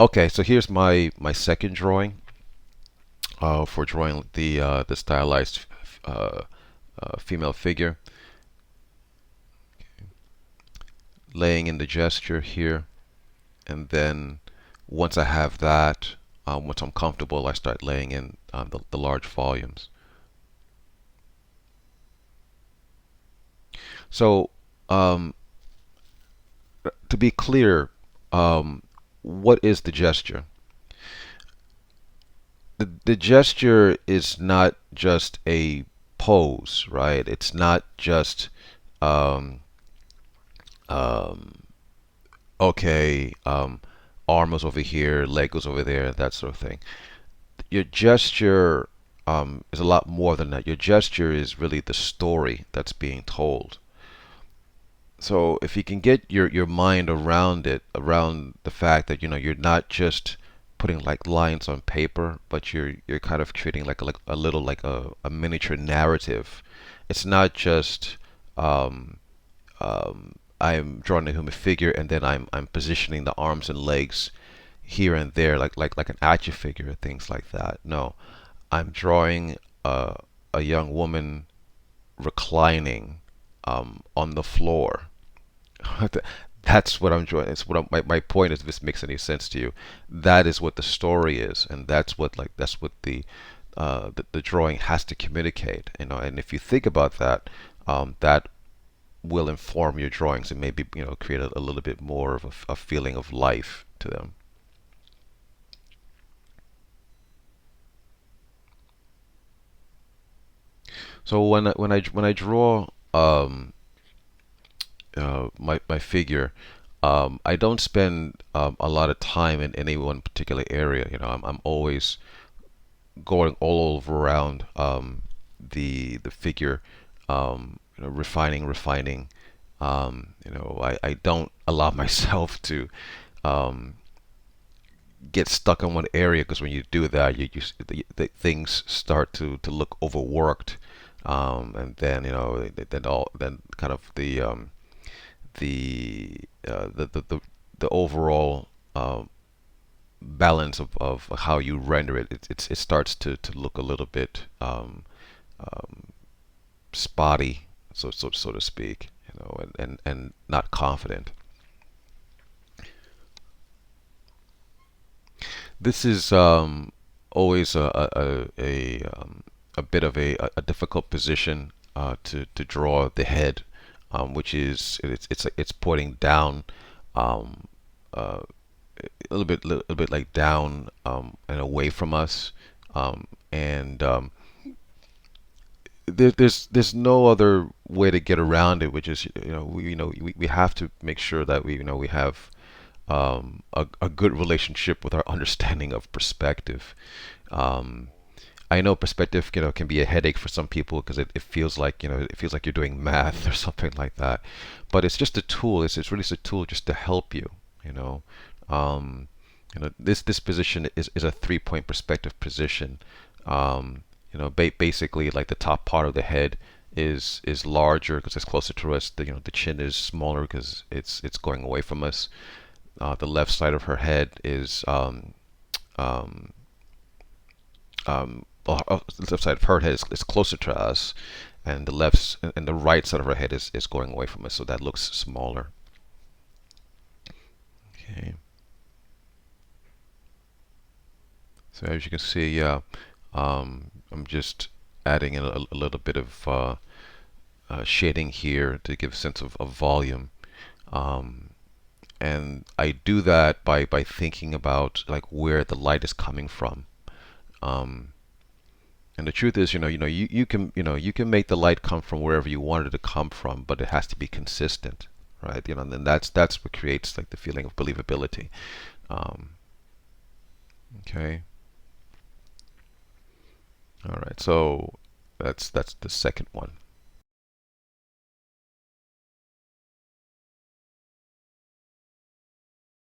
Okay, so here's my second drawing for drawing the stylized uh, female figure, laying in the gesture here, and then once I have that, once I'm comfortable, I start laying in the large volumes. So um, to be clear, what is the gesture? The gesture is not just a pose, right? It's not just um, um, okay, arm was over here, leg was over there, that sort of thing. Your gesture is a lot more than that. Your gesture is really the story that's being told. So if you can get your mind around it, around the fact that you're not just putting like lines on paper, but you're kind of creating like a little like a miniature narrative. It's not just I'm drawing a human figure and then I'm positioning the arms and legs here and there like an action figure and things like that. No, I'm drawing a young woman reclining on the floor. That's what I'm drawing. It's what my point is. If this makes any sense to you, that is what the story is, and that's what the drawing has to communicate. And if you think about that, that will inform your drawings and maybe create a little bit more of a feeling of life to them. So when I draw my figure, I don't spend a lot of time in any one particular area. I'm always going all over around the figure, refining. I don't allow myself to um, get stuck in one area, because when you do that, the things start to look overworked, and then then kind of the uh, the, the the the overall balance of how you render it starts to look a little bit spotty, so to speak, and not confident. This is always a bit of a difficult position to draw the head, which is it's pointing down, um, uh, little bit like down and away from us, and there's no other way to get around it, which is we have to make sure that we have a good relationship with our understanding of perspective. Um, I know perspective can be a headache for some people, because it feels like it feels like you're doing math or something like that, but it's just a tool. It's really just a tool just to help you. You know, um, this position is a 3 point perspective position. Um, basically like the top part of the head is larger because it's closer to us. The chin is smaller because it's going away from us. The left side of her head is um, the left side of her head is closer to us, and the right side of her head is going away from us, so that looks smaller. Okay, so as you can see, yeah, I'm just adding in a little bit of shading here to give a sense of volume. Um, and I do that by thinking about like where the light is coming from. Um, and the truth is, you can make the light come from wherever you want it to come from, but it has to be consistent, right? And then that's what creates like the feeling of believability. Um, okay, all right. So that's the second one.